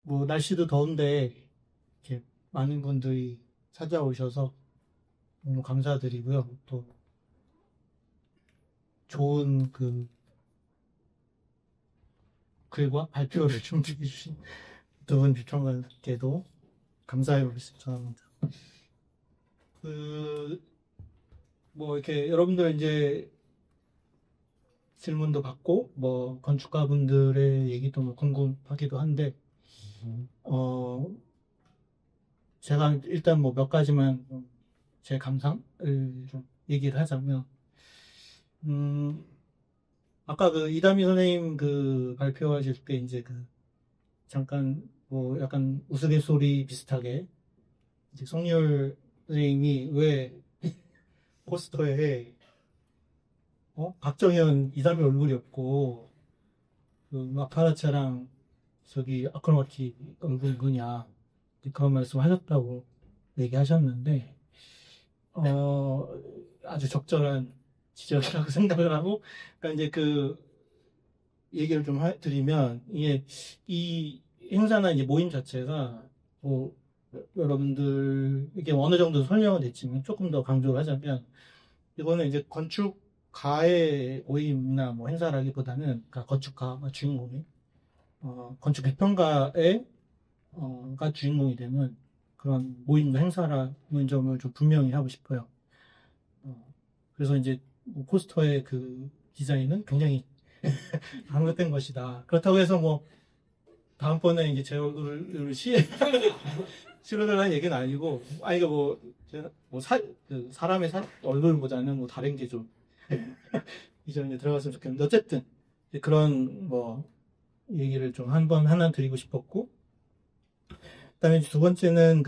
뭐 날씨도 더운데 이렇게 많은 분들이 찾아오셔서 너무 감사드리고요. 또 좋은 그 글과 발표를 준비해 주신 두 분 비평가께도 감사의 말씀 전합니다. 뭐 이렇게 여러분들 이제 질문도 받고 뭐 건축가분들의 얘기도 뭐 궁금하기도 한데 제가 일단 뭐 몇 가지만 제 감상을 좀 얘기를 하자면 아까 그 이담희 선생님 그 발표하실 때 이제 그 잠깐 뭐 약간 우스갯소리 비슷하게 이제 송유열 선생님이 왜 포스터에 박정현 이담희 얼굴이 없고 그 마파라차랑 저기 아크로마티 얼굴 그냐 그런 말씀 하셨다고 얘기하셨는데 아주 적절한 지적이라고 생각을 하고 그러니까 이제 그 얘기를 좀 드리면 이게 이 행사나 이제 모임 자체가 뭐 여러분들에게 어느 정도 설명은 됐지만 조금 더 강조를 하자면 이거는 이제 건축가의 모임이나 뭐 행사라기보다는 그러니까 건축가가 주인공이 건축 비평가의 가 주인공이 되는 그런 모임과 행사라는 점을 좀 분명히 하고 싶어요. 그래서 이제 뭐 포스터의 그 디자인은 굉장히 잘못된 것이다. 그렇다고 해서 뭐 다음번에 이제 제 얼굴을 실어달라는 얘기는 아니고, 이거 뭐 그 사람의 얼굴보다는 뭐 다른 게 좀 이전에 들어갔으면 좋겠는데 어쨌든 그런 뭐 얘기를 좀 하나 드리고 싶었고, 그다음에 두 번째는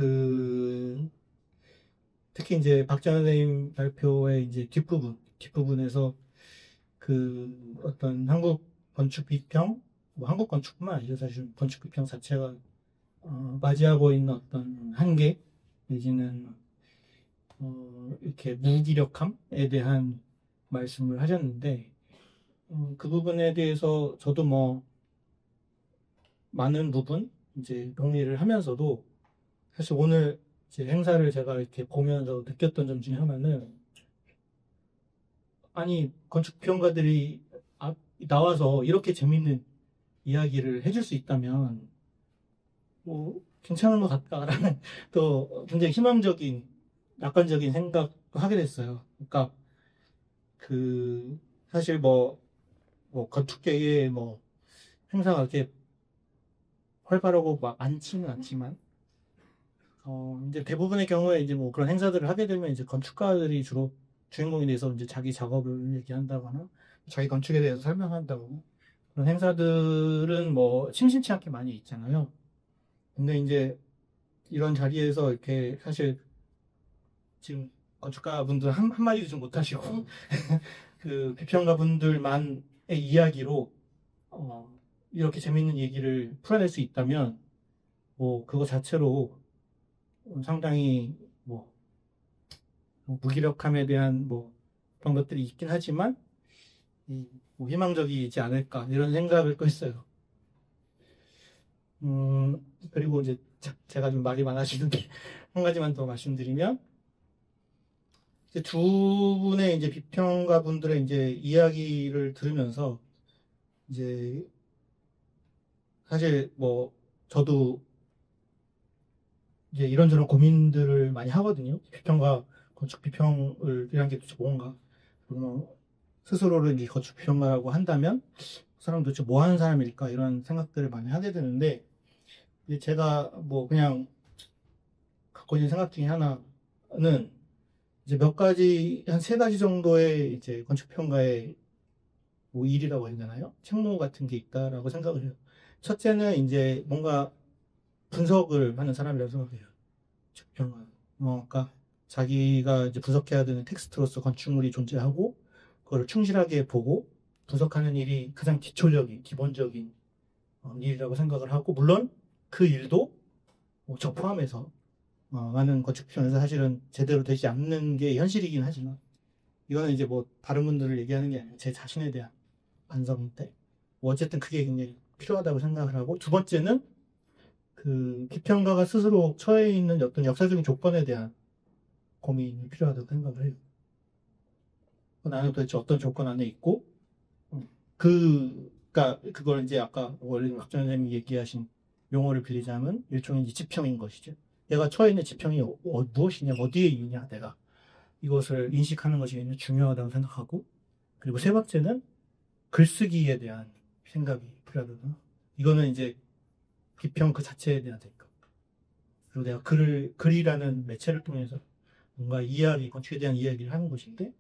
특히 이제 박정현 선생님 발표의 이제 뒷부분에서 그 어떤 한국 건축 비평, 뭐 한국 건축뿐만 아니라 사실 건축 비평 자체가 맞이하고 있는 어떤 한계 내지는 이렇게 무기력함에 대한 말씀을 하셨는데 그 부분에 대해서 저도 뭐 많은 부분 이제 정리를 하면서도 사실 오늘 제 행사를 제가 이렇게 보면서 느꼈던 점 중에 하나는 아니 건축 비평가들이 나와서 이렇게 재밌는 이야기를 해줄 수 있다면 뭐 괜찮은 것 같다라는 또 굉장히 희망적인 낙관적인 생각을 하게 됐어요. 그러니까 사실 뭐 건축계에 뭐 행사가 이렇게 활발하고 막 많지는 않지만 이제 대부분의 경우에 이제 뭐 그런 행사들을 하게 되면 이제 건축가들이 주로 주인공이 돼서 이제 자기 작업을 얘기한다거나 자기 건축에 대해서 설명한다거나 그런 행사들은 뭐 심심치 않게 많이 있잖아요. 근데 이제 이런 자리에서 이렇게 사실 지금 건축가 분들 한마디도 좀 못하시고 그 비평가 분들만의 이야기로 이렇게 재밌는 얘기를 풀어낼 수 있다면 뭐 그거 자체로 상당히 뭐 무기력함에 대한 뭐 그런 것들이 있긴 하지만 뭐 희망적이지 않을까 이런 생각을 또 했어요. 그리고 이제 제가 좀 말이 많아지는데 한 가지만 더 말씀드리면 이제 두 분의 이제 비평가 분들의 이제 이야기를 들으면서 이제 사실 뭐 저도 이제 이런저런 고민들을 많이 하거든요. 비평가 건축 비평을 이란 게 도대체 뭔가 스스로를 이제 건축 비평가라고 한다면 그 사람 도대체 뭐 하는 사람일까 이런 생각들을 많이 하게 되는데 제가 뭐 그냥 갖고 있는 생각 중에 하나는 이제 몇 가지 한 세 가지 정도의 이제 건축 평가의 뭐 일이라고 해야 되나요? 책무 같은 게 있다라고 생각을 해요. 첫째는 이제 뭔가 분석을 하는 사람이라고 생각해요. 건축 평가. 그러니까 자기가 이제 분석해야 되는 텍스트로서 건축물이 존재하고 그걸 충실하게 보고 분석하는 일이 가장 기초적인 기본적인 일이라고 생각을 하고 물론 그 일도 저 포함해서 많은 건축 비평에서 사실은 제대로 되지 않는 게 현실이긴 하지만 이거는 이제 뭐 다른 분들을 얘기하는 게 아니라 제 자신에 대한 반성인데 뭐 어쨌든 그게 굉장히 필요하다고 생각을 하고 두 번째는 그 피평가가 스스로 처해 있는 어떤 역사적인 조건에 대한 고민이 필요하다고 생각을 해요. 나는 도대체 어떤 조건 안에 있고, 그니까 그걸 이제 아까 원래 박전 선생님이 얘기하신 용어를 빌리자면 일종의 이제 지평인 것이죠. 내가 처해 있는 지평이 무엇이냐, 어디에 있냐, 내가 이것을 인식하는 것이 굉장히 중요하다고 생각하고, 그리고 세 번째는 글쓰기에 대한 생각이 필요하다. 이거는 이제 비평 그 자체에 대한 생각. 그리고 내가 글이라는 매체를 통해서 뭔가 건축에 대한 이야기를 하는 것인데,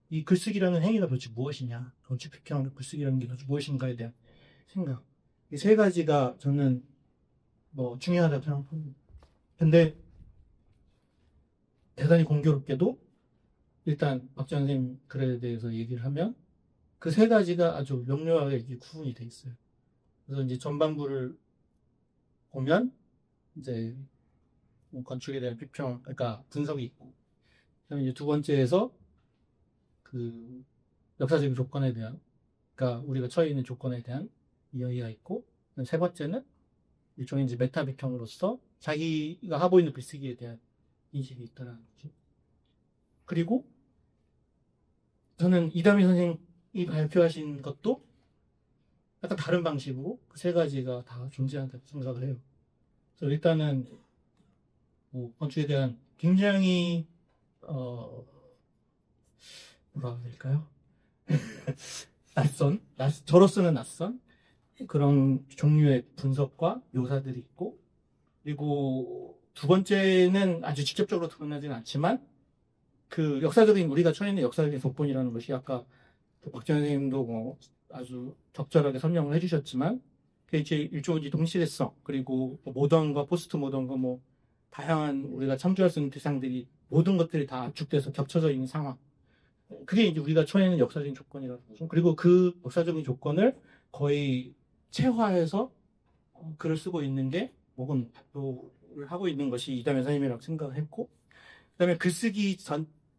이 글쓰기라는 행위가 도대체 무엇이냐, 건축 비평 글쓰기라는 게 도대체 무엇인가에 대한 생각. 이 세 가지가 저는 뭐 중요하다고 생각합니다. 근데 대단히 공교롭게도 일단 박지원 선생님 글에 대해서 얘기를 하면 그 세 가지가 아주 명료하게 이렇게 구분이 돼 있어요. 그래서 이제 전반부를 보면 이제 건축에 대한 비평, 그러니까 분석이 있고, 그다음에 이제 두 번째에서 그 역사적인 조건에 대한, 그러니까 우리가 처해 있는 조건에 대한 이야기가 있고, 세 번째는 일종의 이제 메타 비평으로서 자기가 하고 있는 글쓰기에 대한 인식이 있다는 거죠. 그리고 저는 이담희 선생님이 발표하신 것도 약간 다른 방식으로 그 세 가지가 다 존재한다고 생각을 해요. 그래서 일단은 뭐 건축에 대한 굉장히 뭐라 해야 될까요? 저로서는 낯선 그런 종류의 분석과 묘사들이 있고, 그리고 두 번째는 아주 직접적으로 드러나지는 않지만 그 우리가 처해 있는 역사적인 조건이라는 것이 아까 박지원 선생님도 뭐 아주 적절하게 설명을 해주셨지만 그게 이제 일종의 동시대성, 그리고 모던과 포스트 모던과 뭐 다양한 우리가 참조할 수 있는 대상들이 모든 것들이 다 압축돼서 겹쳐져 있는 상황. 그게 이제 우리가 처해 있는 역사적인 조건이라는 거죠. 그리고 그 역사적인 조건을 거의 체화해서 글을 쓰고 있는 게 혹은 발표를 하고 있는 것이 이담희 선생님이라고 생각을 했고, 그다음에 글쓰기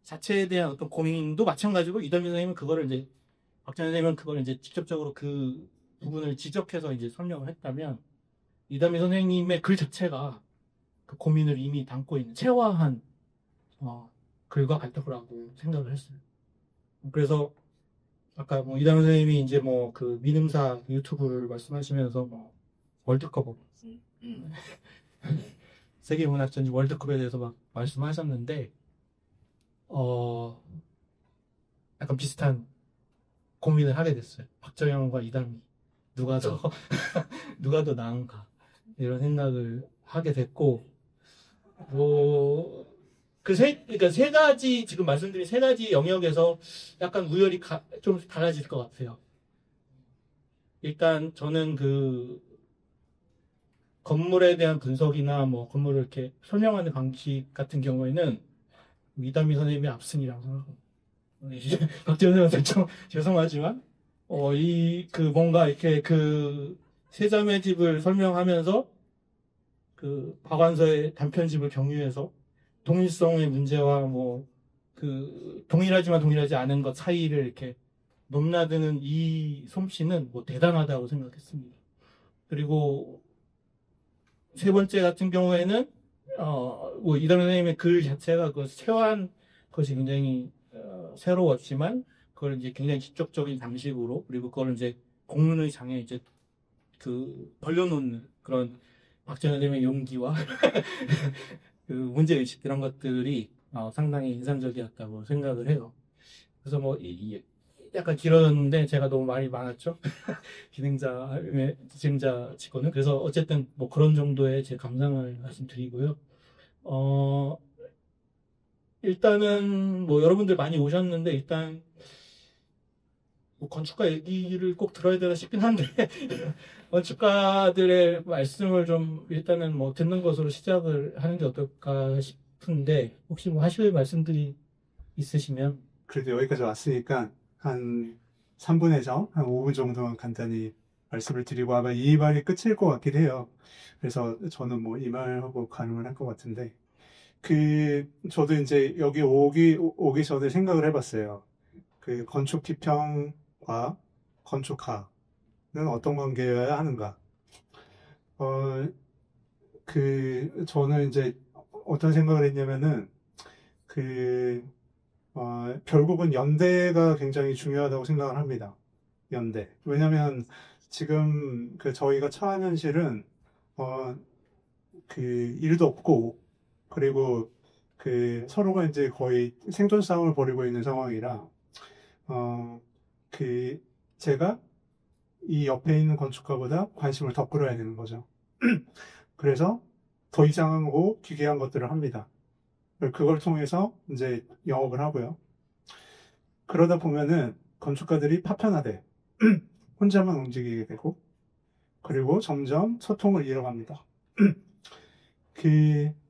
자체에 대한 어떤 고민도 마찬가지고, 이담희 선생님은 박찬현 선생님은 그걸 이제 직접적으로 그 부분을 지적해서 이제 설명을 했다면, 이담희 선생님의 글 자체가 그 고민을 이미 담고 있는 체화한 글과 같다고 생각을 했어요. 그래서 아까 뭐 이담희 선생님이 이제 뭐 그 민음사 유튜브를 말씀하시면서 뭐 월드컵 세계문화전지 월드컵에 대해서 막 말씀하셨는데 약간 비슷한 고민을 하게 됐어요. 박정현과 이담희 누가 더 나은가 이런 생각을 하게 됐고, 그러니까 세 가지 지금 말씀드린 세 가지 영역에서 약간 우열이 좀 달라질 것 같아요. 일단 저는 그 건물에 대한 분석이나 뭐 건물을 이렇게 설명하는 방식 같은 경우에는 이담희 선생님이 압승이라고 생각합니다. 박지원 선생님한테 좀 죄송하지만 뭔가 이렇게 그 세자매 집을 설명하면서 그 박완서의 단편집을 경유해서 동일성의 문제와 뭐 그 동일하지만 동일하지 않은 것 사이를 이렇게 넘나드는 이 솜씨는 뭐 대단하다고 생각했습니다. 그리고 세 번째 같은 경우에는 뭐 이담희 선생님의 글 자체가 그 체화한 것이 굉장히 새로웠지만 그걸 이제 굉장히 직접적인 방식으로, 그리고 그걸 이제 공론의 장에 이제 그 벌려놓는 그런 박찬현 선생님의 용기와 그 문제의식 이런 것들이 상당히 인상적이었다고 생각을 해요. 그래서 뭐 약간 길었는데 제가 너무 말이 많았죠. 진행자 치고는. 그래서 어쨌든 뭐 그런 정도의 제 감상을 말씀드리고요. 일단은 뭐 여러분들 많이 오셨는데 일단 뭐 건축가 얘기를 꼭 들어야 되나 싶긴 한데 건축가들의 말씀을 좀 일단은 뭐 듣는 것으로 시작을 하는 게 어떨까 싶은데, 혹시 뭐 하실 말씀들이 있으시면. 그래도 여기까지 왔으니까 한 3분에서 한 5분 정도만 간단히 말씀을 드리고 아마 이 말이 끝일 것 같긴 해요. 그래서 저는 뭐 이 말하고 가능을 할 것 같은데, 저도 이제 여기 오기 전에 생각을 해봤어요. 그 건축 비평과 건축가는 어떤 관계여야 하는가. 저는 이제 어떤 생각을 했냐면은, 결국은 연대가 굉장히 중요하다고 생각을 합니다. 연대. 왜냐면 지금 저희가 처한 현실은, 어, 일도 없고, 그리고 서로가 이제 거의 생존 싸움을 벌이고 있는 상황이라, 어, 그, 제가 이 옆에 있는 건축가보다 관심을 더 끌어야 되는 거죠. 그래서 더 이상하고 기괴한 것들을 합니다. 그걸 통해서 이제 영업을 하고요. 그러다 보면은 건축가들이 파편화돼. 혼자만 움직이게 되고, 그리고 점점 소통을 잃어갑니다.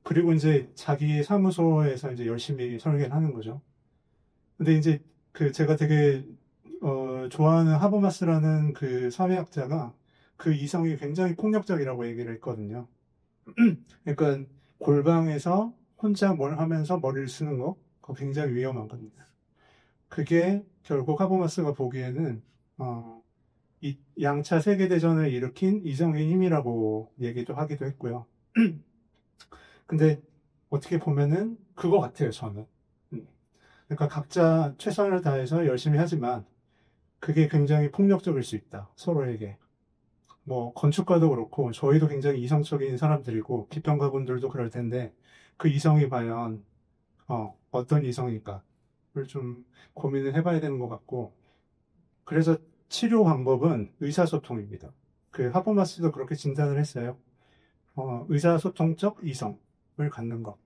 그리고 이제 자기 사무소에서 이제 열심히 설계를 하는 거죠. 근데 이제 제가 되게 좋아하는 하버마스라는 그 사회학자가 그 이성이 굉장히 폭력적이라고 얘기를 했거든요. 그러니까 골방에서 혼자 뭘 하면서 머리를 쓰는 거, 그거 굉장히 위험한 겁니다. 그게 결국 하버마스가 보기에는 이 양차 세계대전을 일으킨 이성의 힘이라고 얘기도 하기도 했고요. 근데 어떻게 보면은 그거 같아요, 저는. 그러니까 각자 최선을 다해서 열심히 하지만 그게 굉장히 폭력적일 수 있다, 서로에게. 뭐 건축가도 그렇고 저희도 굉장히 이성적인 사람들이고 비평가분들도 그럴 텐데 그 이성이 과연 어떤 이성일까를 좀 고민을 해봐야 되는 것 같고, 그래서 치료 방법은 의사소통입니다. 하버마스도 그렇게 진단을 했어요. 의사소통적 이성을 갖는 것.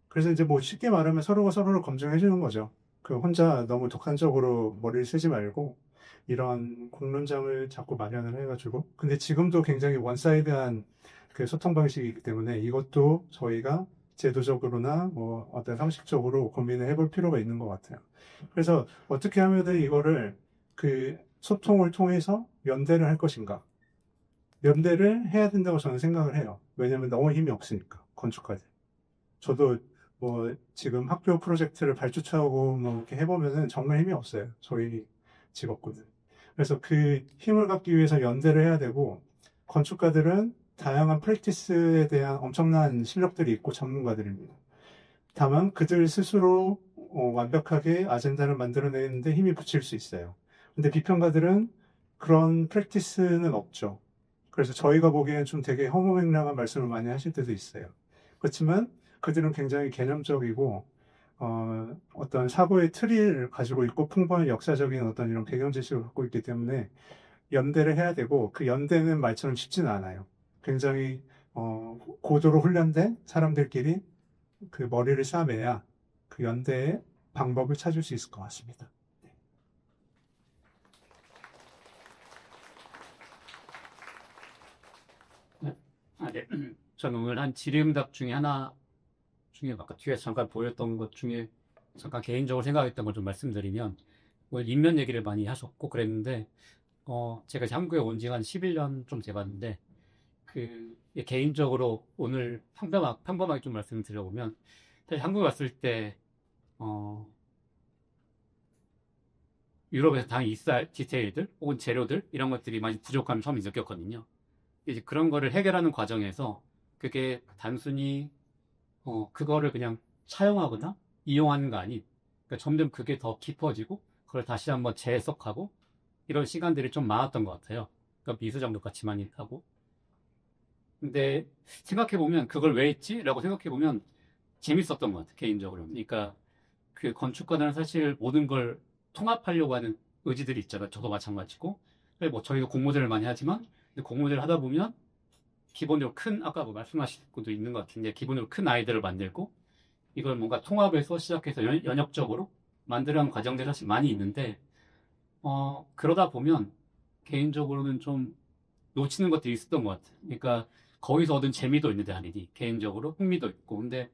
그래서 이제 뭐 쉽게 말하면 서로가 서로를 검증해 주는 거죠. 혼자 너무 독단적으로 머리를 쓰지 말고 이런 공론장을 자꾸 마련을 해가지고. 근데 지금도 굉장히 원사이드한 소통 방식이기 때문에 이것도 저희가 제도적으로나 뭐 어떤 상식적으로 고민을 해볼 필요가 있는 것 같아요. 그래서 어떻게 하면 이거를 소통을 통해서 연대를 할 것인가? 연대를 해야 된다고 저는 생각을 해요. 왜냐면 너무 힘이 없으니까, 건축까지. 저도 뭐 지금 학교 프로젝트를 발주처하고 뭐 이렇게 해보면은 정말 힘이 없어요. 저희 직업군은. 그래서 그 힘을 갖기 위해서 연대를 해야 되고, 건축가들은 다양한 프랙티스에 대한 엄청난 실력들이 있고 전문가들입니다. 다만 그들 스스로 완벽하게 아젠다를 만들어내는데 힘이 붙일 수 있어요. 근데 비평가들은 그런 프랙티스는 없죠. 그래서 저희가 보기에는 좀 되게 허무맹랑한 말씀을 많이 하실 때도 있어요. 그렇지만 그들은 굉장히 개념적이고 어떤 사고의 틀을 가지고 있고 풍부한 역사적인 어떤 이런 배경 지식을 갖고 있기 때문에 연대를 해야 되고, 그 연대는 말처럼 쉽지는 않아요. 굉장히 고도로 훈련된 사람들끼리 머리를 싸매야 그 연대의 방법을 찾을 수 있을 것 같습니다. 네. 저는 오늘 한 질의응답 중에 하나 중에 아까 뒤에 잠깐 보였던 것 중에 잠깐 개인적으로 생각했던 걸 좀 말씀드리면, 오늘 인면 얘기를 많이 하셨고 그랬는데, 제가 한국에 온 지 한 11년 좀 돼봤는데, 개인적으로 오늘 평범하게 좀 말씀드려보면, 사실 한국에 왔을 때, 유럽에서 당연히 있어야 할 디테일들, 혹은 재료들, 이런 것들이 많이 부족함을 처음 느꼈거든요. 이제 그런 거를 해결하는 과정에서 그게 단순히 그거를 그냥 차용하거나 이용하는 거 아닌, 그러니까 점점 그게 더 깊어지고 그걸 다시 한번 재해석하고 이런 시간들이 좀 많았던 것 같아요. 그러니까 미수정도 같이 많이 하고. 근데 생각해보면 그걸 왜 했지? 라고 생각해보면 재밌었던 것 같아요, 개인적으로. 그러니까 그 건축가들은 사실 모든 걸 통합하려고 하는 의지들이 있잖아요. 저도 마찬가지고. 뭐 저희도 공모전을 많이 하지만, 근데 공모전을 하다 보면 기본적으로 아까 뭐 말씀하신 것도 있는 것 같은데, 기본적으로 큰 아이디어를 만들고 이걸 뭔가 통합해서 시작해서 연역적으로 만들어가는 과정들이 사실 많이 있는데, 그러다 보면 개인적으로는 좀 놓치는 것들이 있었던 것 같아요. 그러니까 거기서 얻은 재미도 있는데, 아니니 개인적으로 흥미도 있고, 근데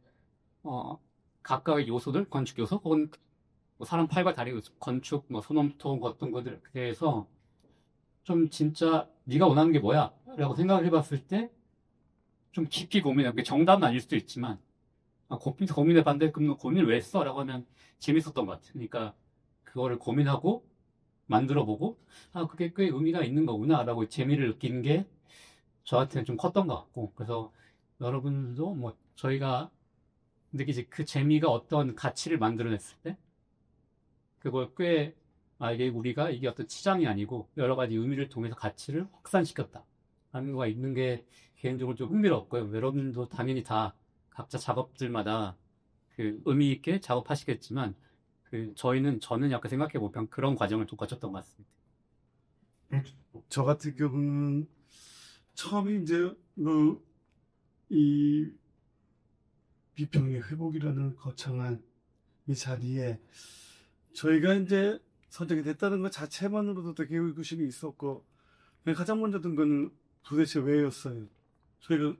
각각의 요소들, 건축 요소 혹은 뭐 사람 팔과 다리 요소, 건축, 뭐 소nom토 어떤 것들에 대해서 좀 진짜 네가 원하는 게 뭐야? 라고 생각을 해봤을 때 좀 깊이 고민해. 그게 정답은 아닐 수도 있지만, 고민해봤는데 그럼 너 고민을 왜 했어? 라고 하면 재밌었던 것 같아요. 그러니까 그거를 고민하고 만들어보고, 그게 꽤 의미가 있는 거구나 라고 재미를 느끼는 게 저한테는 좀 컸던 것 같고, 그래서 여러분도 뭐 저희가 느끼지 그 재미가 어떤 가치를 만들어냈을 때 그걸 꽤 이게 우리가 이게 어떤 치장이 아니고 여러 가지 의미를 통해서 가치를 확산시켰다 하는 거가 있는 게 개인적으로 좀 흥미롭고요. 여러분도 당연히 다 각자 작업들마다 그 의미 있게 작업하시겠지만 저는 약간 생각해 보면 그런 과정을 좀 거쳤던 것 같습니다. 저 같은 경우는 처음에 이제 이 비평의 회복이라는 거창한 이 자리에 저희가 이제 선정이 됐다는 것 자체만으로도 되게 의구심이 있었고, 가장 먼저 든 건 도대체 왜였어요. 저희가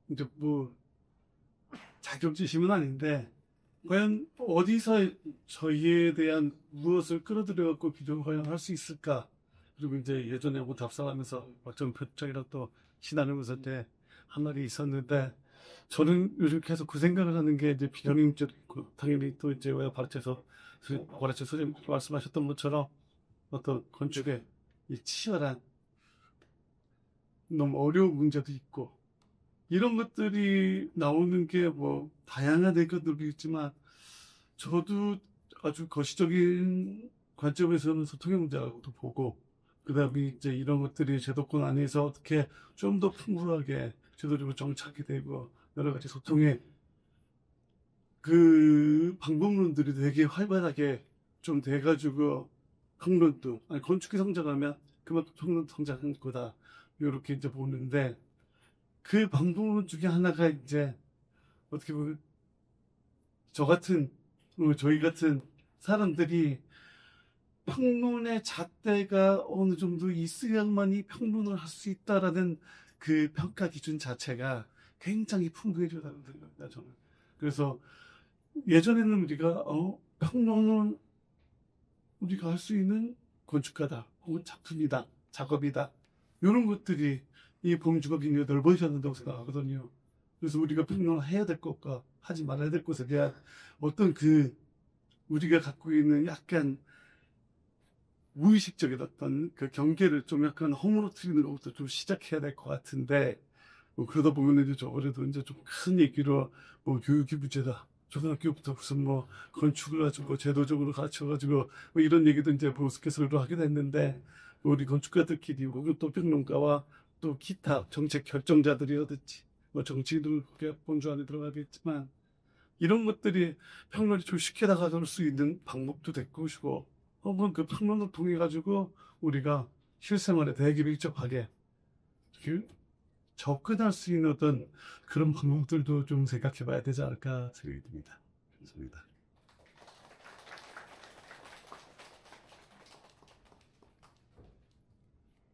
이제 뭐 자격지심은 아닌데 과연 어디서 저희에 대한 무엇을 끌어들여갖고 비평을 과연 할 수 있을까? 그리고 이제 예전에 뭐 답사하면서 좀 표정이랑 또 신나누면서 때 한 말이 있었는데, 저는 요즘 계속 그 생각을 하는 게 이제 비평님 당연히 또 이제 왜 바르체서 선생님 말씀하셨던 것처럼 어떤 건축의 이 치열한 너무 어려운 문제도 있고 이런 것들이 나오는 게 뭐 다양한 의견들도 있지만 저도 아주 거시적인 관점에서는 소통의 문제라고도 보고, 그 다음에 이제 이런 것들이 제도권 안에서 어떻게 좀 더 풍부하게 제도적으로 정착이 되고 여러 가지 소통의 그 방법론들이 되게 활발하게 좀 돼가지고 평론도 건축이 성장하면 그만큼 평론도 성장한 거다 이렇게 이제 보는데, 그 방법론 중에 하나가 이제 어떻게 보면 저희 같은 사람들이 평론의 잣대가 어느 정도 있어야만이 평론을 할 수 있다라는 그 평가 기준 자체가 굉장히 풍부해져야 된다 저는. 그래서 예전에는 우리가 평론은 우리가 할 수 있는 건축가다 혹은 작품이다 작업이다 이런 것들이 이 범주가 굉장히 넓어졌는다고 생각하거든요. 그래서 우리가 평론을 해야 될 것과 하지 말아야 될 것에 대한 어떤 우리가 갖고 있는 약간 무의식적인 어떤 그 경계를 좀 약간 허물어뜨리는 것부터 좀 시작해야 될 것 같은데, 그러다 보면 이제 저번에도 이제 좀 큰 얘기로 뭐 교육이 문제다. 초등학교부터 무슨 뭐 건축을 가지고 제도적으로 가르쳐가지고 뭐 이런 얘기도 이제 보스켓으로 하게 됐는데, 우리 건축가들끼리 혹은 또 평론가와 또 기타 정책 결정자들이라든지 뭐 정치인도 그게 본주 안에 들어가겠지만 이런 것들이 평론이 좀 쉽게 다가갈 수 있는 방법도 될 것이고, 혹은 그 평론을 통해 가지고 우리가 실생활에 되게 밀접하게 접근할 수 있는 어떤 그런 방법들도 좀 생각해 봐야 되지 않을까 생각이 듭니다. 감사합니다.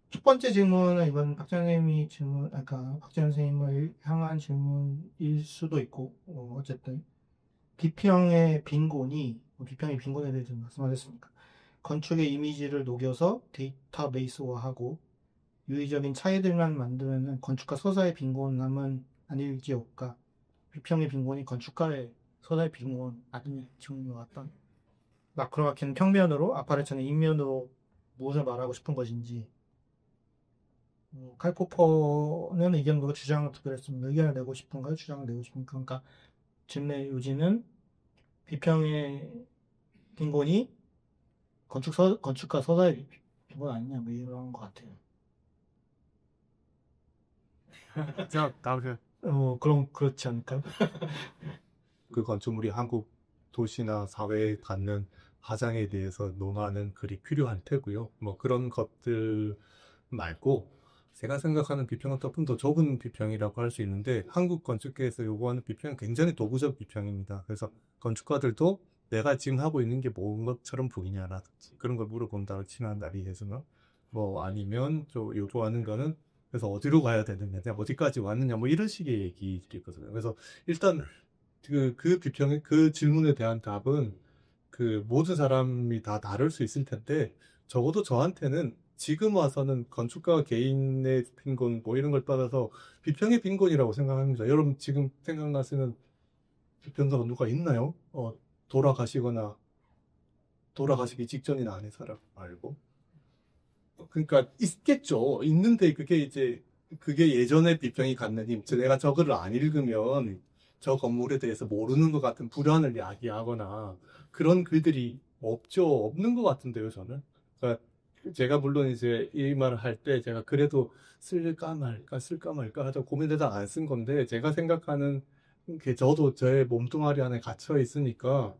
첫 번째 질문은 이번 박찬 선생님을 향한 질문일 수도 있고, 어쨌든 비평의 빈곤에 대해서 말씀하셨습니까? 건축의 이미지를 녹여서 데이터베이스화하고 유의적인 차이들만 만들면 건축가 서사의 빈곤함은 아닐지옵까? 비평의 빈곤이 건축가의 서사의 빈곤 아닐지 같던 마크로마키는 평면으로, 아파르체는 인면으로 무엇을 말하고 싶은 것인지, 칼포퍼는 의견으로 주장을 특별했습니다. 의견을 내고 싶은가요? 주장을 내고 싶은가? 그러니까 질문의 요지는 비평의 빈곤이 건축가 서사의 빈곤 아니냐, 뭐 이런 것 같아요. 자, 다음에 그럼 그렇지 않을까요? 그 건축물이 한국 도시나 사회에 갖는 하장에 대해서 논하는 글이 필요할 테고요. 뭐 그런 것들 말고 제가 생각하는 비평은 조금 더 좁은 비평이라고 할 수 있는데, 한국 건축계에서 요구하는 비평은 굉장히 도구적 비평입니다. 그래서 건축가들도 내가 지금 하고 있는 게 뭔 것처럼 보이냐라든지 그런 걸 물어본다고 치는 자리에서는, 뭐 아니면 좀 요구하는 거는 그래서 어디로 가야 되느냐, 내가 어디까지 왔느냐, 뭐 이런 식의 얘기들이 있거든요. 그래서 일단 그 비평의 그 질문에 대한 답은 그 모든 사람이 다 다를 수 있을 텐데, 적어도 저한테는 지금 와서는 건축가 개인의 빈곤 뭐 이런 걸 떠나서 비평의 빈곤이라고 생각합니다. 여러분 지금 생각나시는 비평가가 누가 있나요? 돌아가시거나 돌아가시기 직전이나 아닌 사람 말고. 그러니까 있겠죠. 있는데 그게 이제 그게 예전에 비평이 갖는 힘. 내가 저거를 안 읽으면 저 건물에 대해서 모르는 것 같은 불안을 야기하거나 그런 글들이 없는 것 같은데요, 저는. 그러니까 제가 물론 이제 이 말을 할 때 제가 그래도 쓸까 말까 하다 고민되다 안 쓴 건데, 제가 생각하는 게 저도 저의 몸뚱아리 안에 갇혀 있으니까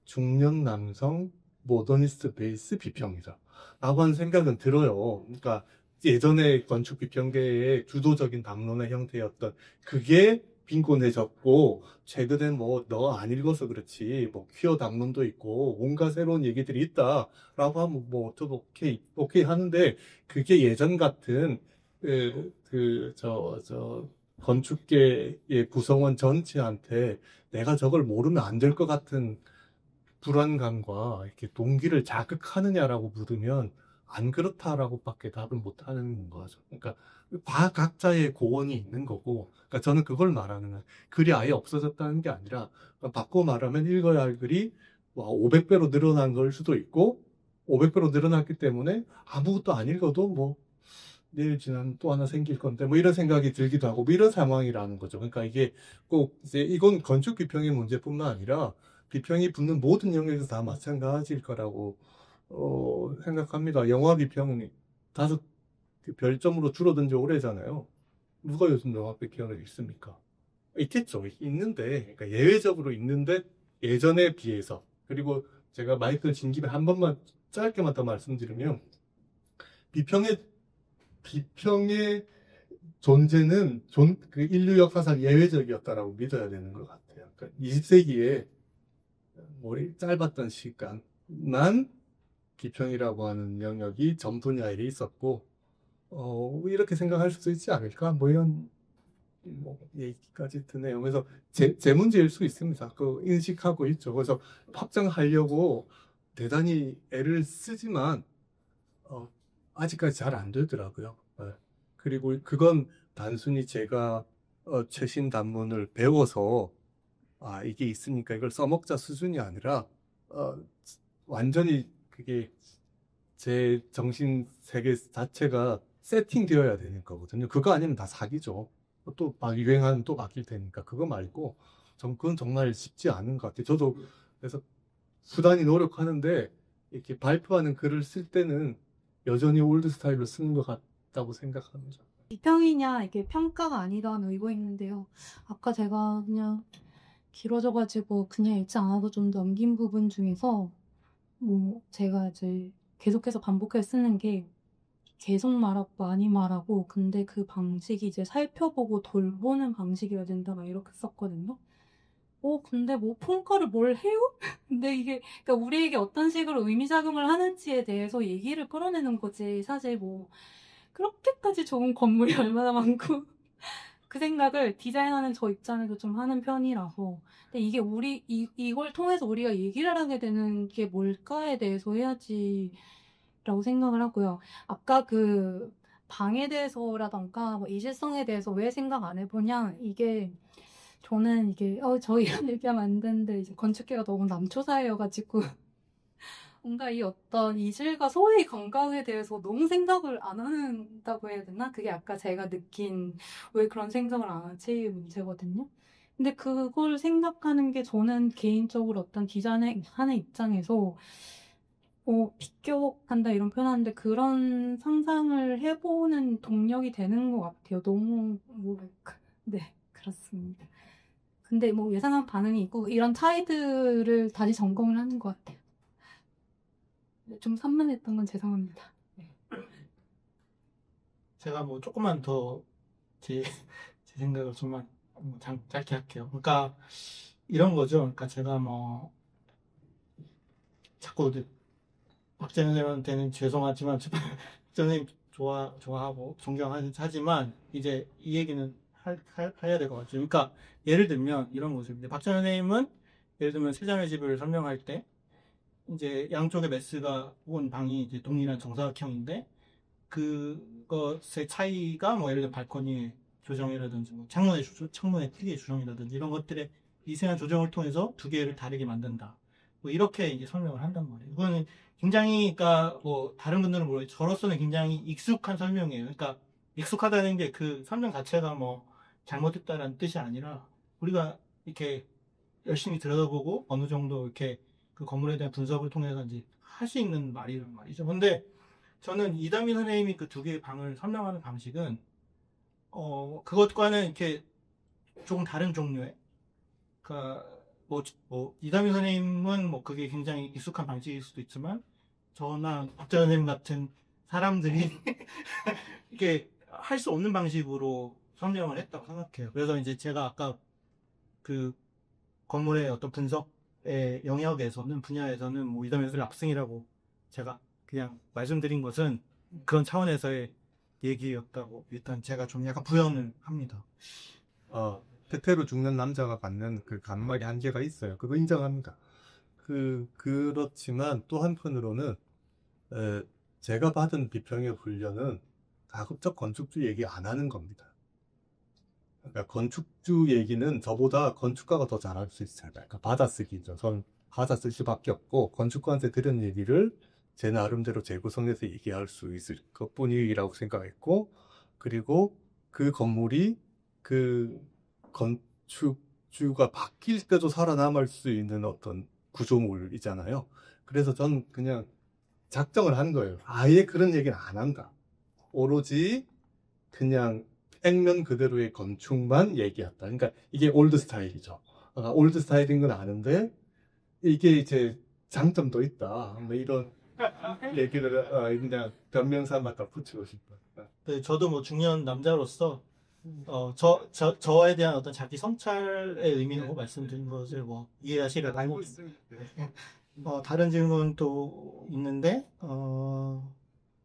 중년 남성 모더니스트 베이스 비평이다 라고 하는 생각은 들어요. 그러니까 예전에 건축 비평계의 주도적인 담론의 형태였던 그게 빈곤해졌고, 최근에 뭐 너 안 읽어서 그렇지 뭐 퀴어 담론도 있고 온갖 새로운 얘기들이 있다라고 하면 뭐 저도 오케이 하는데, 그게 예전 같은 건축계의 구성원 전체한테 내가 저걸 모르면 안 될 것 같은 불안감과 이렇게 동기를 자극하느냐라고 물으면 안 그렇다라고밖에 답을 못 하는 거죠. 그러니까 각자의 고언이 있는 거고, 그러니까 저는 그걸 말하는 거예요. 글이 아예 없어졌다는 게 아니라, 바꿔 말하면 읽어야 할 글이 500배로 늘어난 걸 수도 있고, 500배로 늘어났기 때문에 아무것도 안 읽어도 뭐 내일 지나면 또 하나 생길 건데 뭐 이런 생각이 들기도 하고, 뭐 이런 상황이라는 거죠. 그러니까 이게 꼭 이제 이건 건축 비평의 문제뿐만 아니라 비평이 붙는 모든 영역에서 다 마찬가지일 거라고 생각합니다. 영화 비평이 5별점으로 줄어든 지 오래잖아요. 누가 요즘 영화 비평을 읽습니까? 있겠죠. 있는데, 그러니까 예외적으로 있는데, 예전에 비해서. 그리고 제가 마이크를 진 김에 한 번만 짧게만 더 말씀드리면, 비평의 존재는 그 인류 역사상 예외적이었다라고 믿어야 되는 것 같아요. 그러니까 20세기에 짧았던 시간만 비평이라고 하는 영역이 전 분야에 있었고, 이렇게 생각할 수도 있지 않을까? 뭐 이런 얘기까지 드네요. 그래서 제 문제일 수 있습니다. 그 인식하고 있죠. 그래서 확장하려고 대단히 애를 쓰지만 아직까지 잘 안 되더라고요. 네. 그리고 그건 단순히 제가 최신 단문을 배워서 이게 있으니까 이걸 써먹자 수준이 아니라 완전히 그게 제 정신 세계 자체가 세팅되어야 되는 거거든요. 그거 아니면 다 사기죠. 또 막 유행하면 또 바뀔 테니까. 그거 말고 그건 정말 쉽지 않은 것 같아요. 저도 그래서 부단히 노력하는데, 이렇게 발표하는 글을 쓸 때는 여전히 올드 스타일로 쓰는 것 같다고 생각합니다. 비평이냐 이게 평가가 아니다는 의고 있는데요. 아까 제가 그냥 길어져가지고 그냥 읽지 않아도 좀 넘긴 부분 중에서 제가 이제 계속해서 반복해서 쓰는 게 계속 말하고 많이 말하고, 근데 그 방식이 이제 살펴보고 돌보는 방식이어야 된다 막 이렇게 썼거든요. 근데 평가를 뭘 해요? 근데 이게 그러니까 우리에게 어떤 식으로 의미작용을 하는지에 대해서 얘기를 끌어내는 거지, 사실 그렇게까지 좋은 건물이 얼마나 많고 그 생각을 디자인하는 저 입장에서 좀 하는 편이라서. 근데 이게 이걸 통해서 우리가 얘기를 하게 되는 게 뭘까에 대해서 해야지 라고 생각을 하고요. 아까 그 방에 대해서라던가 이질성에 대해서 왜 생각 안 해보냐, 저는 저 이런 얘기하면 안 되는데 이제 건축계가 너무 남초사회여가지고 뭔가 이 어떤 이질과 소외의 건강에 대해서 너무 생각을 안 한다고 해야 되나? 그게 아까 제가 느낀 왜 그런 생각을 안 하지 문제거든요. 근데 그걸 생각하는 게 저는 개인적으로 어떤 디자인을 하는 입장에서 비껴간다 이런 표현하는데 그런 상상을 해보는 동력이 되는 것 같아요. 너무 네, 그렇습니다. 근데 예상한 반응이 있고 이런 차이들을 다시 점검을 하는 것 같아요. 좀 산만했던 건 죄송합니다. 제가 조금만 더 제 생각을 좀만 짧게 할게요. 그러니까 이런 거죠. 그러니까 제가 자꾸 박재현 선생님한테는 죄송하지만 선생님 좋아하고 존경하지만 이제 이 얘기는 해야 될 것 같아요. 그러니까 예를 들면 이런 모습인데, 박재현 선생님은 예를 들면 세자매 집을 설명할 때 이제 양쪽의 메스가 온 방이 이제 동일한 정사각형인데 그것의 차이가 예를 들어 발코니의 조정이라든지 창문의 크기의 조정이라든지 이런 것들의 미세한 조정을 통해서 두 개를 다르게 만든다. 이렇게 이제 설명을 한단 말이에요. 이거는 굉장히, 그러니까 다른 분들은 모르겠지만 저로서는 굉장히 익숙한 설명이에요. 그러니까 익숙하다는 게 그 설명 자체가 뭐 잘못했다라는 뜻이 아니라 우리가 이렇게 열심히 들여다보고 어느 정도 이렇게 그 건물에 대한 분석을 통해서 이제 할 수 있는 말이란 말이죠. 근데 저는 이담희 선생님이 그 두 개의 방을 설명하는 방식은 그것과는 이렇게 조금 다른 종류의 그러니까 뭐 이담희 선생님은 뭐 그게 굉장히 익숙한 방식일 수도 있지만 저나 박자 선생님 같은 사람들이 이게 할 수 없는 방식으로 설명을 했다고 생각해요. 그래서 이제 제가 아까 그 건물의 어떤 분석의 영역에서는 분야에서는 뭐 이담희 선생님 압승이라고 제가 그냥 말씀드린 것은 그런 차원에서의 얘기였다고 일단 제가 좀 약간 부연을 합니다. 태태로 죽는 남자가 갖는 그 간말이 한계가 있어요. 그거 인정합니다. 그렇지만 또 한편으로는 제가 받은 비평의 훈련은 가급적 건축주 얘기 안 하는 겁니다. 그러니까 건축주 얘기는 저보다 건축가가 더 잘할 수 있어요. 그러니까 받아쓰기죠. 전 받아쓸 수밖에 없고 건축가한테 들은 얘기를 제 나름대로 재구성해서 얘기할 수 있을 것뿐이라고 생각했고, 그리고 그 건물이 그 건축주가 바뀔 때도 살아남을 수 있는 어떤 구조물이잖아요. 그래서 전 그냥 작정을 한 거예요. 아예 그런 얘기는 안 한다. 오로지 그냥 액면 그대로의 건축만 얘기했다. 그러니까 이게 올드 스타일이죠. 올드 스타일인 건 아는데 이게 이제 장점도 있다. 뭐 이런 얘기를 그냥 변명사마다 붙이고 싶어요. 네, 저도 뭐 중년 남자로서 저에 대한 어떤 자기 성찰의 의미로 말씀드린 것을 뭐 이해하시려고 알고 있습니다. 다른 질문 또 있는데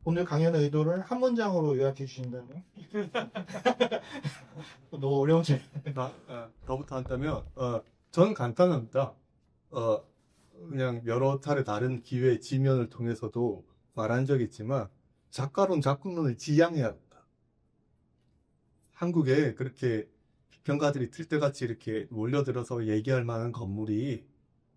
오늘 강연의 의도를 한 문장으로 요약해 주신다면 너무 어려운 질문. 더부터 한다면 전 간단합니다. 그냥 여러 차례 다른 기회 지면을 통해서도 말한 적이 있지만 작가론 작품론을 지향해야 한다. 한국에 그렇게 비평가들이 틀때같이 이렇게 몰려들어서 얘기할 만한 건물이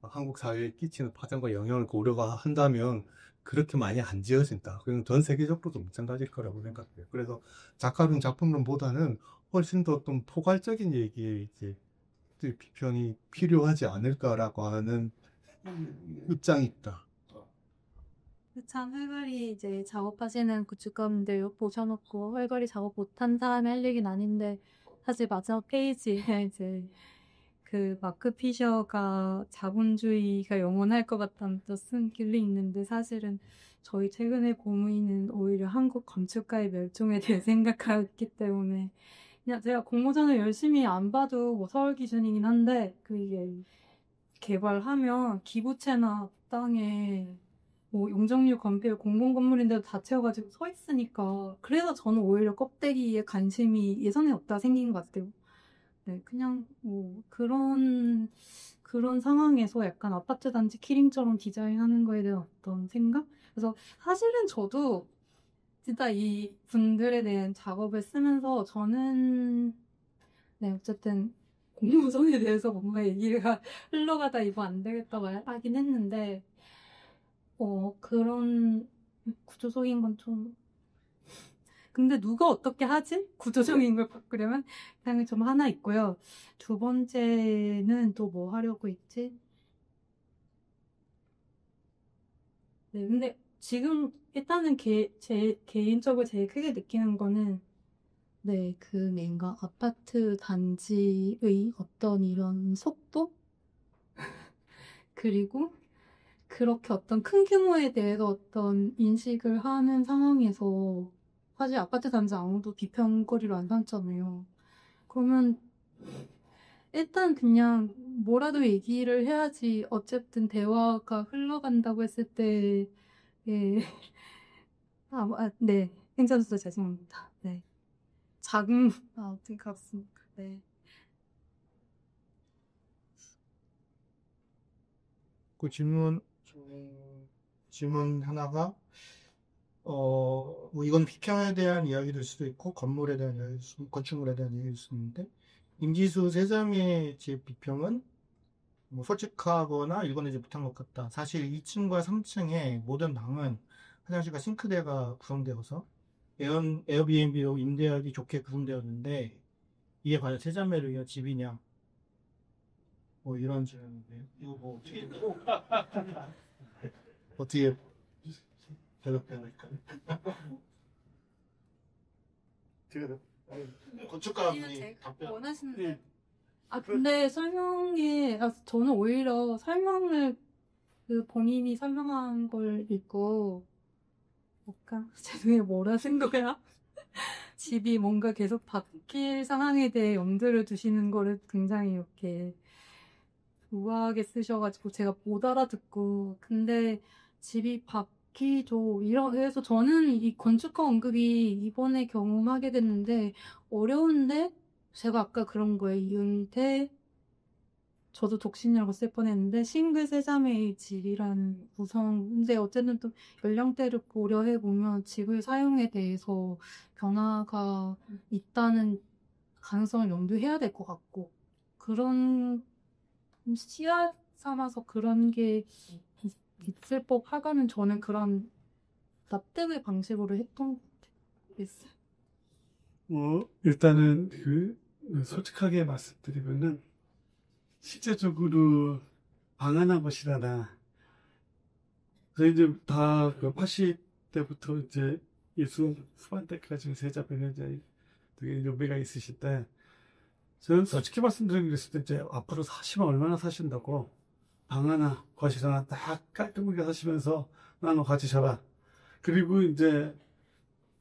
한국 사회에 끼치는 파장과 영향을 고려가 한다면 그렇게 많이 안 지어진다. 그건 전 세계적으로도 마찬가지일 거라고 생각해요. 그래서 작가론 작품론보다는 훨씬 더 어떤 포괄적인 얘기에 이제 비평이 필요하지 않을까라고 하는 입장이 있다. 참 활발히 이제 작업하시는 건축가분들 모셔놓고 활발히 작업 못한 사람이 할 얘기는 아닌데 사실 마지막 페이지에 이제 그 마크 피셔가 자본주의가 영원할 것 같다면서 쓴 글이 있는데 사실은 저희 최근의 고민은 오히려 한국 건축가의 멸종에 대해 생각하기 때문에 그냥 제가 공모전을 열심히 안 봐도 뭐 서울 기준이긴 한데 그게 개발하면 기부채나 땅에 뭐 용적률 건폐율 공공건물인데도 다 채워가지고 서 있으니까 그래서 저는 오히려 껍데기에 관심이 예전에 없다 생긴 것 같아요. 네, 그냥 뭐 그런 상황에서 약간 아파트 단지 키링처럼 디자인하는 거에 대한 어떤 생각? 그래서 사실은 저도 진짜 이 분들에 대한 작업을 쓰면서 저는 네 어쨌든 공모전에 대해서 뭔가 얘기가 흘러가다 이거 안 되겠다고 하긴 했는데 그런 구조적인 건 좀 근데 누가 어떻게 하지? 구조적인 걸 바꾸려면 당연히 좀 하나 있고요. 두 번째는 또 뭐 하려고 있지? 네, 근데 지금 일단은 개인적으로 제일 크게 느끼는 거는 네, 그 뭔가 아파트 단지의 어떤 이런 속도? 그리고 그렇게 어떤 큰 규모에 대해서 어떤 인식을 하는 상황에서 사실 아파트 단지 아무도 비평거리로 안 삼잖아요. 그러면 일단 그냥 뭐라도 얘기를 해야지 어쨌든 대화가 흘러간다고 했을 때 예. 네. 행정수도 죄송합니다. 네. 아무튼 그렇습니다. 네. 그 질문 하나가 뭐 이건 비평에 대한 이야기일 수도 있고 건물에 대한 이야기일 수도 있고 건축물에 대한 이야기일 수도 있는데 임지수 세자매의 집 비평은 뭐 솔직하거나 일관되지 못한 것 같다. 사실 2층과 3층의 모든 방은 화장실과 싱크대가 구성되어서 에어비앤비로 임대하기 좋게 구성되었는데 이게 과연 세 자매를 위한 집이냐? 뭐 이런 질문인데요. 이거 뭐 어떻게 어떻게 대답해야 할까요? 제가 건축가분이 답변. 원하시는 근데 저는 오히려 설명을 그 본인이 설명한 걸 읽고 뭔가 죄송해요 뭐라는 거야? 집이 뭔가 계속 바뀔 상황에 대해 염두를 두시는 거를 굉장히 이렇게 우아하게 쓰셔가지고 제가 못 알아듣고 근데 집이 바뀌죠. 그래서 저는 이 건축가 언급이 이번에 경험하게 됐는데 어려운데 제가 아까 그런 거예요. 이은태 저도 독신이라고 쓸 뻔했는데 싱글 세자매의 질이라는 구성 근데 어쨌든 또 연령대를 고려해 보면 집을 사용에 대해서 변화가 있다는 가능성을 염두해야 될 것 같고 그런 씨앗 삼아서 그런 게 있을 법 하가는 저는 그런 납득의 방식으로 했던 것 같아요. 일단은 솔직하게 말씀드리면은 실제적으로 방한한 것이라나 저희 이제 다 80대부터 이제 예수 후반 때까지 세자매는 이제 되게 연배가 있으실 때 저는 솔직히 말씀드렸을 때 이제 앞으로 사시면 얼마나 사신다고 방 하나 거실 하나 딱 깔끔하게 사시면서 나눠 가지셔라. 그리고 이제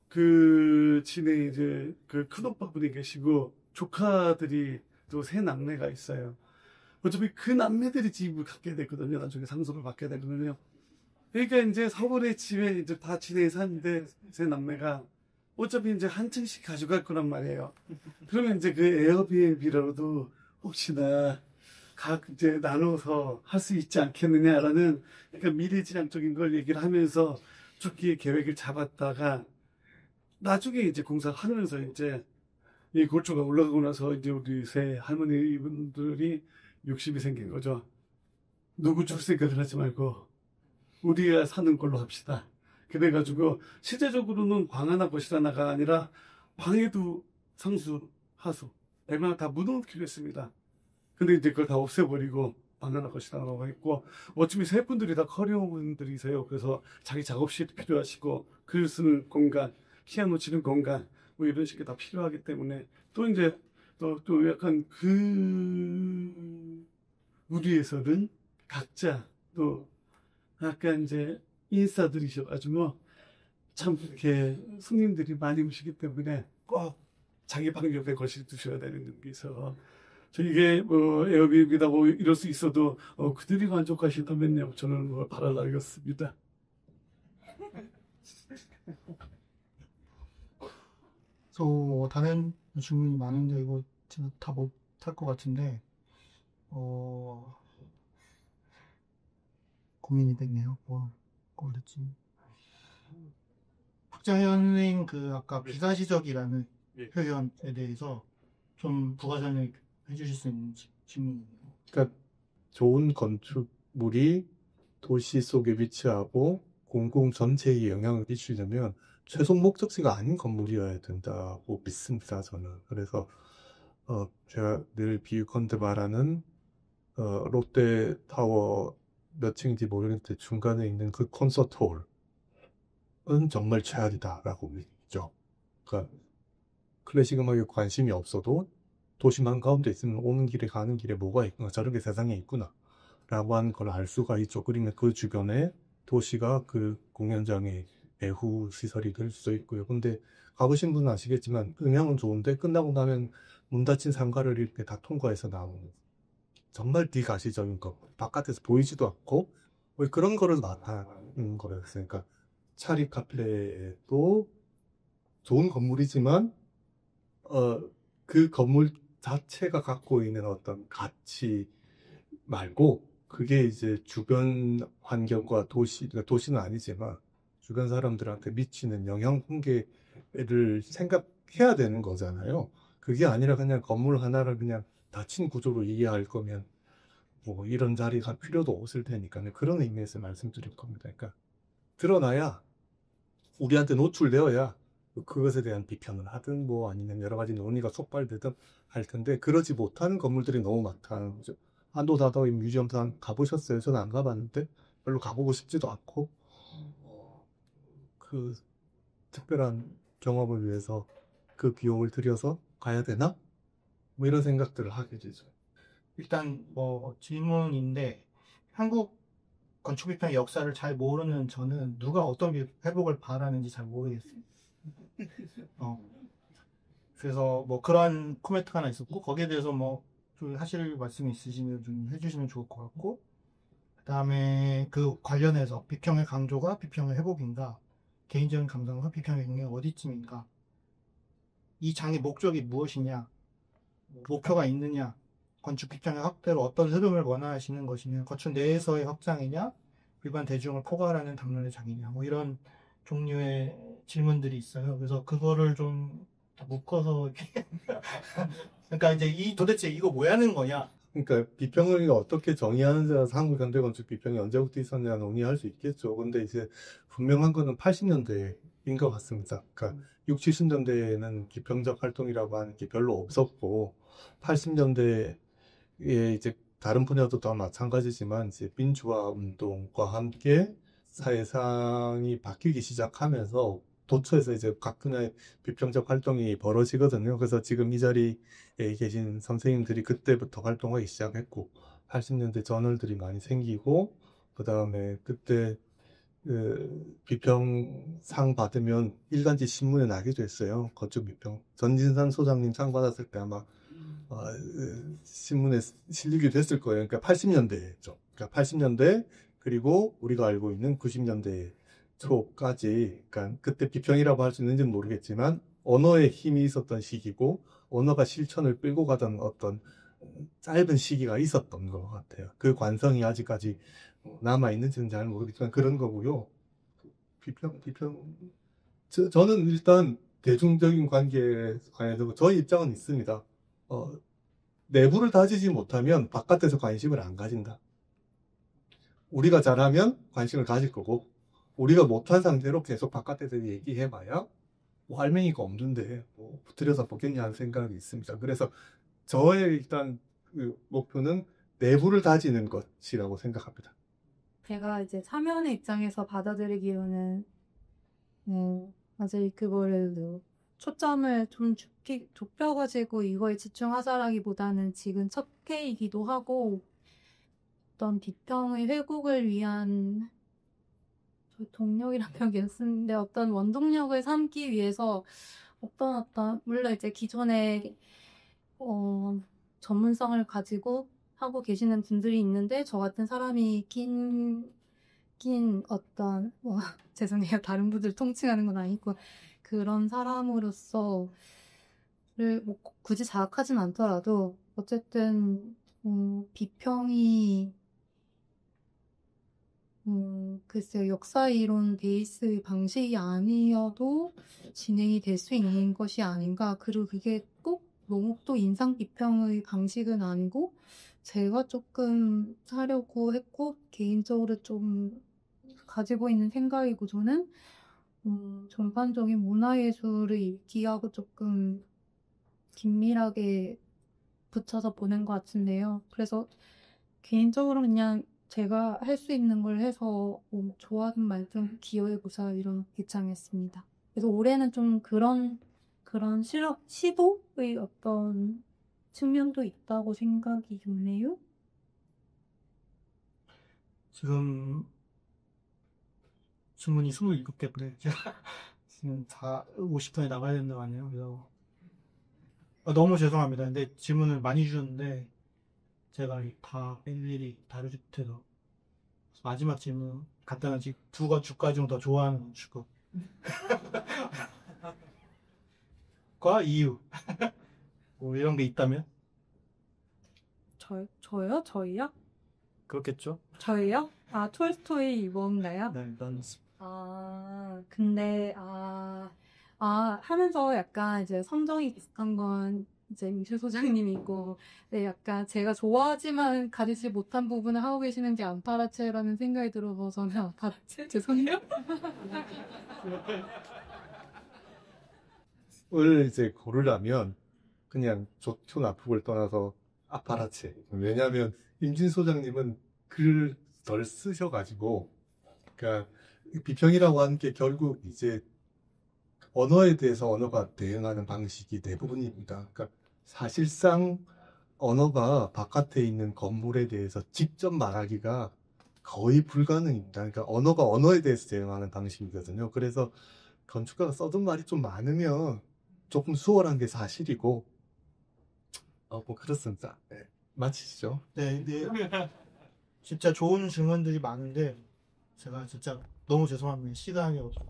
그 진에 이제 그 큰오빠분이 계시고 조카들이 또 세 남매가 있어요. 어차피 그 남매들이 집을 갖게 되거든요. 나중에 상속을 받게 되거든요. 그러니까 이제 서울의 집에 이제 다 지내에 사는데 세 남매가 어차피 이제 한 층씩 가져갈 거란 말이에요. 그러면 이제 그 에어비앤비로도 혹시나 각 이제 나눠서 할 수 있지 않겠느냐라는 그러니까 미래지향적인 걸 얘기를 하면서 초기에 계획을 잡았다가 나중에 이제 공사를 하면서 이제 이 골조가 올라가고 나서 이제 우리 세 할머니 이분들이 60이 생긴 거죠. 누구 줄 생각을 하지 말고 우리가 사는 걸로 합시다. 그래가지고 실제적으로는 방 하나 거실 하나가 아니라 방에도 상수, 하수, 웬만하면 다 묻어놓기로 했습니다. 근데 이제 그걸 다 없애버리고 방 하나 거실 하나라고 했고 어차피 세 분들이 다 커리어 분들이세요. 그래서 자기 작업실이 필요하시고 글 쓰는 공간, 피아노 치는 공간 뭐 이런 식이 다 필요하기 때문에 또 이제 또 약간 그 무리에서는 각자 또 약간 이제 인싸들이셔가지고 참 이렇게 손님들이 많이 오시기 때문에 꼭 자기 방 옆에 거실 두셔야 되는 게 있어. 저 이게 뭐 에어비앤비다 뭐 이럴 수 있어도 그들이 만족하신다면요 저는 뭐 바라겠습니다. 또 다른 질문이 많은데 이거 제가 다 못할 것 같은데 고민이 되네요. 뭐 됐지. 박정현님 그 아까 비사시적이라는 표현에 대해서 좀 부가 설명 해주실 수 있는 질문이에요. 그러니까 좋은 건축물이 도시 속에 위치하고 공공 전체에 영향을 끼치려면 최종 목적지가 아닌 건물이어야 된다고 믿습니다, 저는. 그래서 제가 늘 비유컨대 말하는 롯데타워 몇 층인지 모르겠는데 중간에 있는 그 콘서트홀은 정말 최악이다라고 믿죠. 그러니까 클래식 음악에 관심이 없어도 도시만 가운데 있으면 오는 길에 가는 길에 뭐가 있구나, 저런 게 세상에 있구나 라고 하는 걸 알 수가 있죠. 그러면 그 주변에 도시가 그 공연장의 배후 시설이 될 수도 있고요. 근데 가보신 분은 아시겠지만 음향은 좋은데 끝나고 나면 문 닫힌 상가를 이렇게 다 통과해서 나오는 정말 비가시적인 것, 바깥에서 보이지도 않고 뭐 그런 거를 나타내는 거였어요. 그러니까 차리 카페도 좋은 건물이지만 그 건물 자체가 갖고 있는 어떤 가치 말고 그게 이제 주변 환경과 도시는 아니지만 주변 사람들한테 미치는 영향 fun계를 생각해야 되는 거잖아요. 그게 아니라 그냥 건물 하나를 그냥 닫힌 구조로 이해할 거면 뭐 이런 자리가 필요도 없을 테니까 그런 의미에서 말씀드릴 겁니다. 그러니까 드러나야 우리한테 노출되어야 그것에 대한 비판을 하든 뭐 아니면 여러 가지 논의가 촉발되든 할 텐데 그러지 못하는 건물들이 너무 많다는 거죠. 안도다도이 뮤지엄상 가보셨어요? 저는 안 가봤는데 별로 가보고 싶지도 않고 그 특별한 경험을 위해서 그 비용을 들여서 가야 되나? 뭐 이런 생각들을 하게 되죠. 일단 뭐 질문인데 한국 건축 비평의 역사를 잘 모르는 저는 누가 어떤 회복을 바라는지 잘 모르겠어요. 그래서 뭐 그런 코멘트가 하나 있었고 거기에 대해서 뭐 좀 하실 말씀이 있으시면 좀 해주시면 좋을 것 같고 그 다음에 그 관련해서 비평의 강조가 비평의 회복인가 개인적인 감상과 비평의 경계가 어디쯤인가 이 장의 목적이 무엇이냐 목표가 있느냐 건축 비평의 확대로 어떤 흐름을 원하시는 것이냐 건축 내에서의 확장이냐 일반 대중을 포괄하는 담론의 장이냐 뭐 이런 종류의 질문들이 있어요. 그래서 그거를 좀 묶어서 그러니까 이제 도대체 이거 뭐 하는 거냐 그러니까 비평을 어떻게 정의하는지에 따라서 한국 현대 건축 비평이 언제부터 있었냐 논의할 수 있겠죠. 근데 이제 분명한 거는 80년대인 것 같습니다. 그러니까 60, 70년대에는 비평적 활동이라고 하는 게 별로 없었고 80년대에 이제 다른 분야도 다 마찬가지지만 이제 민주화 운동과 함께 사회상이 바뀌기 시작하면서 도처에서 이제 각 분야의 비평적 활동이 벌어지거든요. 그래서 지금 이 자리에 계신 선생님들이 그때부터 활동하기 시작했고 80년대 저널들이 많이 생기고 그 다음에 그때 비평상 받으면 일간지 신문에 나기도 했어요. 건축 비평. 전진산 소장님 상 받았을 때 아마 신문에 실리기도 했을 거예요. 그러니까 80년대죠. 그러니까 80년대 그리고 우리가 알고 있는 90년대 초까지 그러니까 그때 비평이라고 할 수 있는지는 모르겠지만 언어에 힘이 있었던 시기고 언어가 실천을 끌고 가던 어떤 짧은 시기가 있었던 것 같아요. 그 관성이 아직까지 남아있는지는 잘 모르겠지만 그런 거고요. 비평 저는 일단 대중적인 관계에 관해서 저희 입장은 있습니다. 내부를 다지지 못하면 바깥에서 관심을 안 가진다. 우리가 잘하면 관심을 가질 거고 우리가 못한 상태로 계속 바깥에서 얘기해봐야 뭐 할맹이가 없는데 뭐 들여다보겠냐 하는 생각이 있습니다. 그래서 저의 일단 그 목표는 내부를 다지는 것이라고 생각합니다. 제가 이제 사면의 입장에서 받아들이기로는 아직 그거를 초점을 좀 좁혀가지고 이거에 집중하자라기보다는 지금 첫 회이기도 하고 어떤 비평의 회복을 위한 동력이란 표현이 쓰는데 어떤 원동력을 삼기 위해서 어떤 물론 이제 기존에 전문성을 가지고 하고 계시는 분들이 있는데 저 같은 사람이 낀 어떤 죄송해요 다른 분들 통칭하는 건 아니고 그런 사람으로서를 뭐 굳이 자학하진 않더라도 어쨌든 비평이 글쎄요 역사 이론 베이스 방식이 아니어도 진행이 될 수 있는 것이 아닌가. 그리고 그게 꼭 너무 또 인상 비평의 방식은 아니고 제가 조금 하려고 했고 개인적으로 좀 가지고 있는 생각이고 저는 전반적인 문화예술을 읽기하고 조금 긴밀하게 붙여서 보는 것 같은데요. 그래서 개인적으로 그냥 제가 할 수 있는 걸 해서 좋아하는 말좀 기여해보자 이런 입장이었습니다. 그래서 올해는 좀 그런 시도의 어떤 측면도 있다고 생각이 드네요. 지금 질문이 27개인데 지금 다 50분에 나가야 된다고 하네요. 그래서 너무 죄송합니다. 근데 질문을 많이 주셨는데 제가 다 일일이 다루지 못해서 마지막 질문 간단하지 두 건축가 중 더 좋아하는 건축가 과 이유 뭐 이런 게 있다면 저요? 저희요? 그렇겠죠? 저희요? 아 톨스토이 이건가요? 네, 난 근데 하면서 약간 이제 성정이 비슷한 건 이제 미술 소장님이고, 네, 약간 제가 좋아하지만 가지지 못한 부분을 하고 계시는 게 안파라체라는 생각이 들어서 저는 안파라체? 죄송해요. 건축을 이제 고르려면 그냥 좋고 나쁘고를 떠나서 아파라체. 왜냐하면 임진 소장님은 글을 덜 쓰셔가지고, 그러니까 비평이라고 하는 게 결국 이제 언어에 대해서 언어가 대응하는 방식이 대부분입니다. 그러니까 사실상 언어가 바깥에 있는 건물에 대해서 직접 말하기가 거의 불가능입니다. 그러니까 언어가 언어에 대해서 대응하는 방식이거든요. 그래서 건축가가 써둔 말이 좀 많으면 조금 수월한 게 사실이고, 뭐 그렇습니다. 네. 마치시죠. 네, 네. 진짜 좋은 질문들이 많은데 제가 진짜 너무 죄송합니다. 시간이 없어.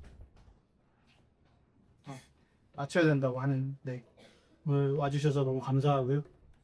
맞춰야 된다고 하는. 네. 오늘 와주셔서 너무 감사하고요.